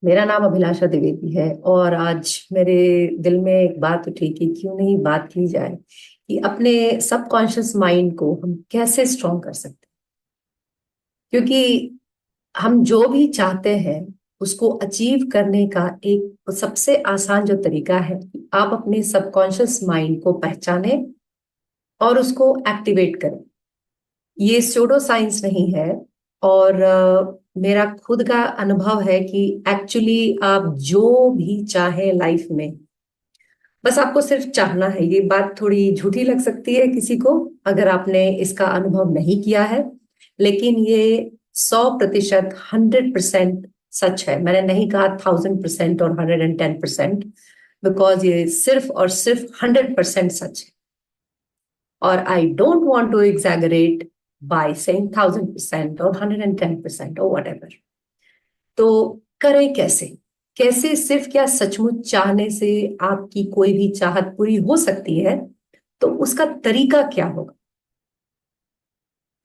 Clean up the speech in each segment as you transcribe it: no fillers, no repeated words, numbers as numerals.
मेरा नाम अभिलाषा द्विवेदी है और आज मेरे दिल में एक बात उठी कि क्यों नहीं बात की जाए कि अपने सबकॉन्शियस माइंड को हम कैसे स्ट्रॉन्ग कर सकते हैं। क्योंकि हम जो भी चाहते हैं उसको अचीव करने का एक सबसे आसान जो तरीका है कि आप अपने सबकॉन्शियस माइंड को पहचानें और उसको एक्टिवेट करें। ये सूडो साइंस नहीं है। और मेरा खुद का अनुभव है कि एक्चुअली आप जो भी चाहे लाइफ में, बस आपको सिर्फ चाहना है। ये बात थोड़ी झूठी लग सकती है किसी को अगर आपने इसका अनुभव नहीं किया है, लेकिन ये 100%, 100% सच है। मैंने नहीं कहा 1000% और 110%, बिकॉज ये सिर्फ और सिर्फ 100% सच है। और I don't want to exaggerate by saying 1000% और 110% और वट एवर। तो करें कैसे? कैसे सिर्फ क्या सचमुच चाहने से आपकी कोई भी चाहत पूरी हो सकती है? तो उसका तरीका क्या होगा?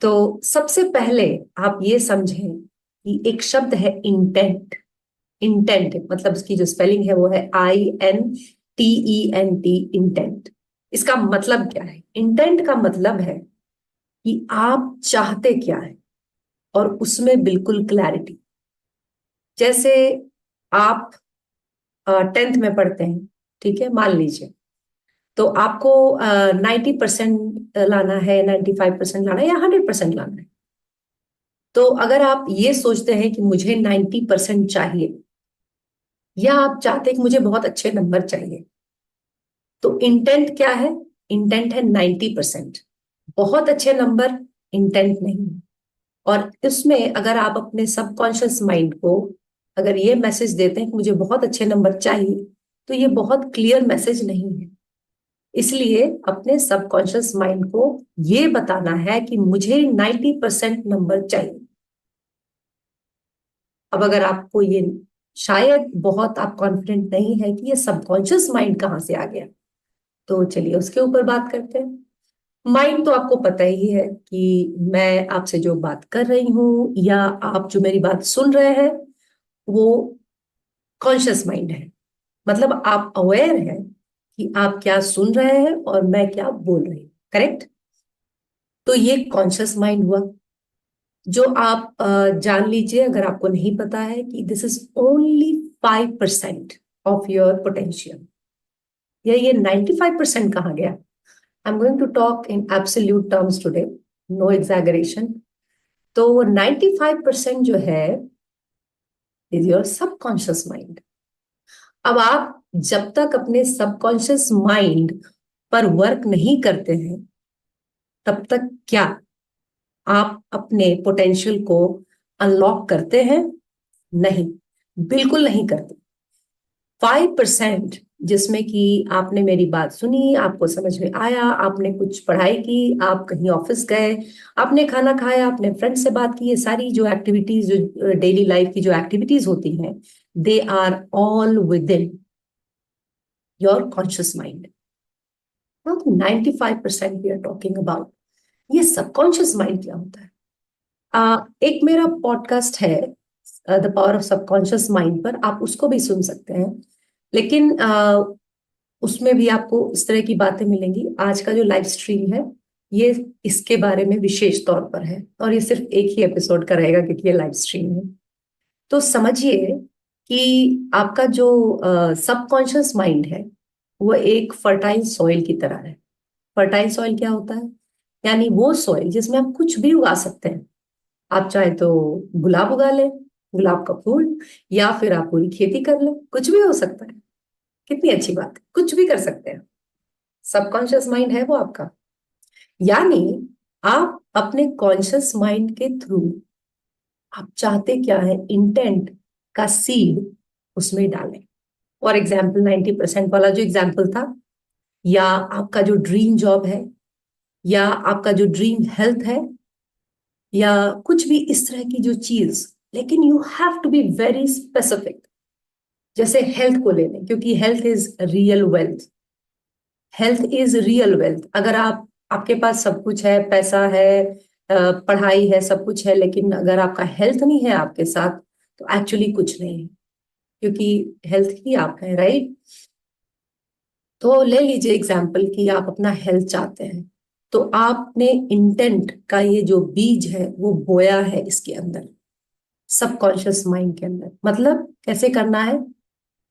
तो सबसे पहले आप ये समझें कि एक शब्द है इंटेंट। इंटेंट मतलब इसकी जो स्पेलिंग है वो है INTENT, इंटेंट। इसका मतलब क्या है? इंटेंट का मतलब है कि आप चाहते क्या है और उसमें बिल्कुल क्लैरिटी। जैसे आप 10th में पढ़ते हैं, ठीक है, मान लीजिए। तो आपको 90% लाना है, 95% लाना है या 100% लाना है। तो अगर आप ये सोचते हैं कि मुझे 90% चाहिए, या आप चाहते हैं कि मुझे बहुत अच्छे नंबर चाहिए, तो इंटेंट क्या है? इंटेंट है 90%। बहुत अच्छे नंबर इंटेंट नहीं है। और इसमें अगर आप अपने सबकॉन्शियस माइंड को अगर ये मैसेज देते हैं कि मुझे बहुत अच्छे नंबर चाहिए, तो ये बहुत क्लियर मैसेज नहीं है। इसलिए अपने सबकॉन्शियस माइंड को ये बताना है कि मुझे 90% नंबर चाहिए। अब अगर आपको ये, शायद बहुत आप कॉन्फिडेंट नहीं है कि ये सबकॉन्शियस माइंड कहाँ से आ गया, तो चलिए उसके ऊपर बात करते हैं। माइंड तो आपको पता ही है कि मैं आपसे जो बात कर रही हूं या आप जो मेरी बात सुन रहे हैं वो कॉन्शियस माइंड है। मतलब आप अवेयर हैं कि आप क्या सुन रहे हैं और मैं क्या बोल रही हूँ, करेक्ट? तो ये कॉन्शियस माइंड हुआ। जो आप जान लीजिए, अगर आपको नहीं पता है, कि this is only 5% of your potential. या ये 95% कहाँ गया? I am going to talk in absolute terms today, no exaggeration. तो 95% जो है इज योर सबकॉन्शियस माइंड। अब आप जब तक अपने सबकॉन्शियस माइंड पर वर्क नहीं करते हैं, तब तक क्या आप अपने पोटेंशियल को अनलॉक करते हैं? नहीं, बिल्कुल नहीं करते। 5% जिसमें कि आपने मेरी बात सुनी, आपको समझ में आया, आपने कुछ पढ़ाई की, आप कहीं ऑफिस गए, आपने खाना खाया, आपने फ्रेंड से बात की, ये सारी जो एक्टिविटीज, जो डेली लाइफ की जो एक्टिविटीज होती हैं, they are all within your conscious mind. Not 95% we are talking about. ये सबकॉन्शियस माइंड क्या होता है? एक मेरा पॉडकास्ट है the power of subconscious mind पर, आप उसको भी सुन सकते हैं। लेकिन उसमें भी आपको इस तरह की बातें मिलेंगी। आज का जो लाइव स्ट्रीम है ये इसके बारे में विशेष तौर पर है, और ये सिर्फ एक ही एपिसोड का रहेगा क्योंकि ये लाइव स्ट्रीम है। तो समझिए कि आपका जो सबकॉन्शियस माइंड है वो एक फर्टाइल सॉइल की तरह है। फर्टाइल सॉइल क्या होता है? यानी वो सॉइल जिसमें आप कुछ भी उगा सकते हैं। आप चाहे तो गुलाब उगा लें, गुलाब का फूल, या फिर आप पूरी खेती कर लें, कुछ भी हो सकता है। कितनी अच्छी बात है, कुछ भी कर सकते हैं। सबकॉन्शियस माइंड है वो आपका। यानी आप अपने कॉन्शियस माइंड के थ्रू आप चाहते क्या है, इंटेंट का सीड उसमें डालें। फॉर एग्जाम्पल 90% वाला जो एग्जाम्पल था, या आपका जो ड्रीम जॉब है, या आपका जो ड्रीम हेल्थ है, या कुछ भी इस तरह की जो चीज। लेकिन you have to be very specific. जैसे हेल्थ को ले लें, क्योंकि health is real wealth. Health is real wealth. अगर आपके पास सब कुछ है, पैसा है, पढ़ाई है, सब कुछ है, लेकिन अगर आपका हेल्थ नहीं है आपके साथ, तो एक्चुअली कुछ नहीं है। क्योंकि हेल्थ ही आप है, राइट? तो ले लीजिए एग्जाम्पल कि आप अपना हेल्थ चाहते हैं, तो आपने इंटेंट का ये जो बीज है वो बोया है इसके अंदर, सबकॉन्शियस माइंड के अंदर। मतलब कैसे करना है,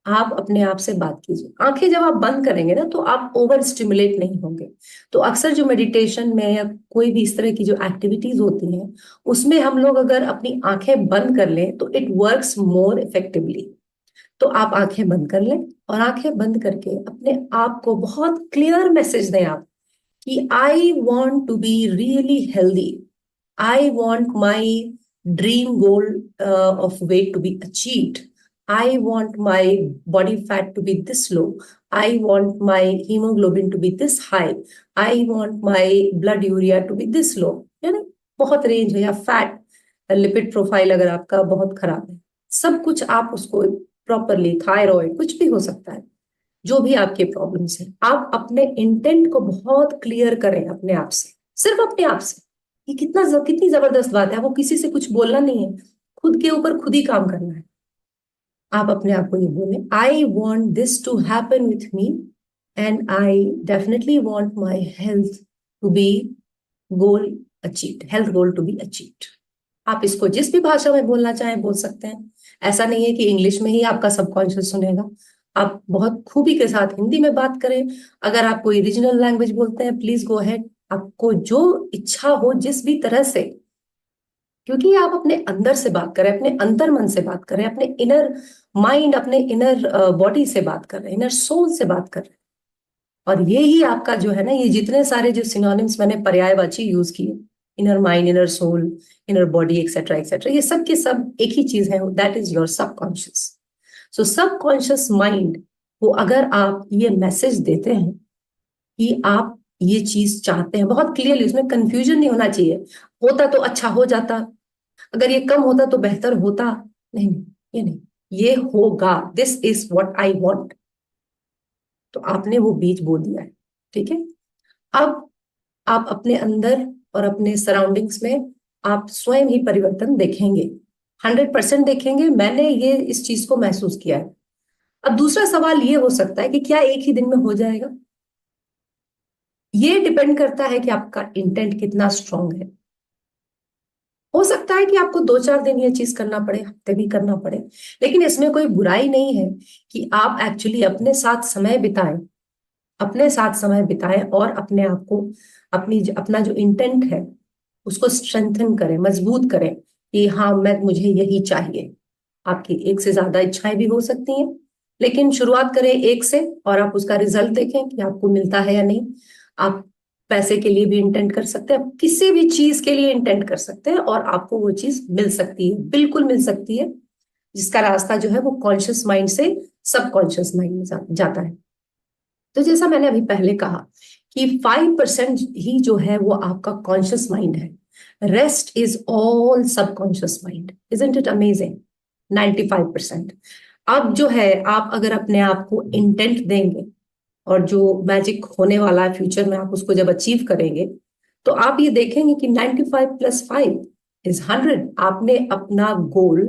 आप अपने आप से बात कीजिए। आंखें जब आप बंद करेंगे ना तो आप ओवर स्टिमुलेट नहीं होंगे। तो अक्सर जो मेडिटेशन में या कोई भी इस तरह की जो एक्टिविटीज होती हैं उसमें हम लोग अगर अपनी आंखें बंद कर लें तो इट वर्क्स मोर इफेक्टिवली। तो आप आंखें बंद कर लें और आंखें बंद करके अपने आप को बहुत क्लियर मैसेज दें आप कि I want to be really healthy, I want my dream goal of weight to be achieved, I want my body fat to be this low, I want my haemoglobin to be this high, I want my blood urea to be this low, है ना? बहुत range है, या fat lipid profile अगर आपका बहुत खराब है, सब कुछ आप उसको प्रॉपरली, थायराइड कुछ भी हो सकता है, जो भी आपके प्रॉब्लम्स हैं, आप अपने इंटेंट को बहुत क्लियर करें अपने आप से, सिर्फ अपने आप से। ये कितनी जबरदस्त बात है, वो किसी से कुछ बोलना नहीं है, खुद के ऊपर खुद ही काम करना है। आप अपने आप को ये बोले, I want this to happen with me and I definitely want my health to be goal achieved, health goal to be achieved. आप इसको जिस भी भाषा में बोलना चाहें बोल सकते हैं। ऐसा नहीं है कि इंग्लिश में ही आपका सबकॉन्शियस सुनेगा, आप बहुत खूबी के साथ हिंदी में बात करें। अगर आप कोई रीजनल लैंग्वेज बोलते हैं प्लीज गो अहेड, आपको जो इच्छा हो जिस भी तरह से, क्योंकि आप अपने अंदर से बात करें, अपने अंतर मन से बात करें, अपने इनर माइंड, अपने इनर बॉडी से बात कर रहे हैं, इनर सोल से बात कर रहे हैं। और ये ही आपका जो है ना, ये जितने सारे जो सिनोनिम्स मैंने पर्यायवाची यूज किए, inner mind, inner soul, inner body, etcetera etcetera, ये सब के सब एक ही चीज है, that is your subconscious. So subconscious mind को अगर आप ये मैसेज देते हैं कि आप ये चीज चाहते हैं बहुत क्लियरली, उसमें कंफ्यूजन नहीं होना चाहिए, होता तो अच्छा हो जाता, अगर ये कम होता तो बेहतर होता, नहीं नहीं, ये नहीं, ये होगा, this is what I want. तो आपने वो बीज बो दिया है, ठीक है? अब आप अपने अंदर और अपने सराउंडिंग्स में आप स्वयं ही परिवर्तन देखेंगे, 100% देखेंगे। मैंने ये इस चीज को महसूस किया है। अब दूसरा सवाल ये हो सकता है कि क्या एक ही दिन में हो जाएगा? ये डिपेंड करता है कि आपका इंटेंट कितना स्ट्रांग है। हो सकता है कि आपको 2-4 दिन ये चीज करना पड़े, हफ्ते भी करना पड़े, लेकिन इसमें कोई बुराई नहीं है कि आप एक्चुअली अपने साथ समय बिताएं, अपने साथ समय बिताएं और अपने आप को, अपना जो इंटेंट है उसको स्ट्रेंथन करें, मजबूत करें कि हाँ मैं, मुझे यही चाहिए। आपकी एक से ज्यादा इच्छाएं भी हो सकती हैं, लेकिन शुरुआत करें एक से और आप उसका रिजल्ट देखें कि आपको मिलता है या नहीं। आप पैसे के लिए भी इंटेंट कर सकते हैं, आप किसी भी चीज के लिए इंटेंट कर सकते हैं और आपको वो चीज मिल सकती है, बिल्कुल मिल सकती है, जिसका रास्ता जो है वो कॉन्शियस माइंड से सबकॉन्शियस माइंड में जाता है। तो जैसा मैंने अभी पहले कहा कि 5% ही जो है वो आपका कॉन्शियस माइंड है, rest is all subconscious mind. Isn't it amazing? 95%। अब जो है, आप अगर अपने आप को इंटेंट देंगे और जो मैजिक होने वाला है फ्यूचर में, आप उसको जब अचीव करेंगे तो आप ये देखेंगे कि 95 + 5 = 100। आपने अपना गोल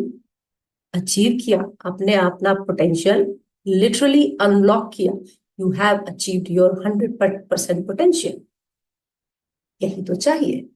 अचीव किया, आपने अपना पोटेंशियल लिटरली अनलॉक किया। You have achieved your 100% potential. यही तो चाहिए।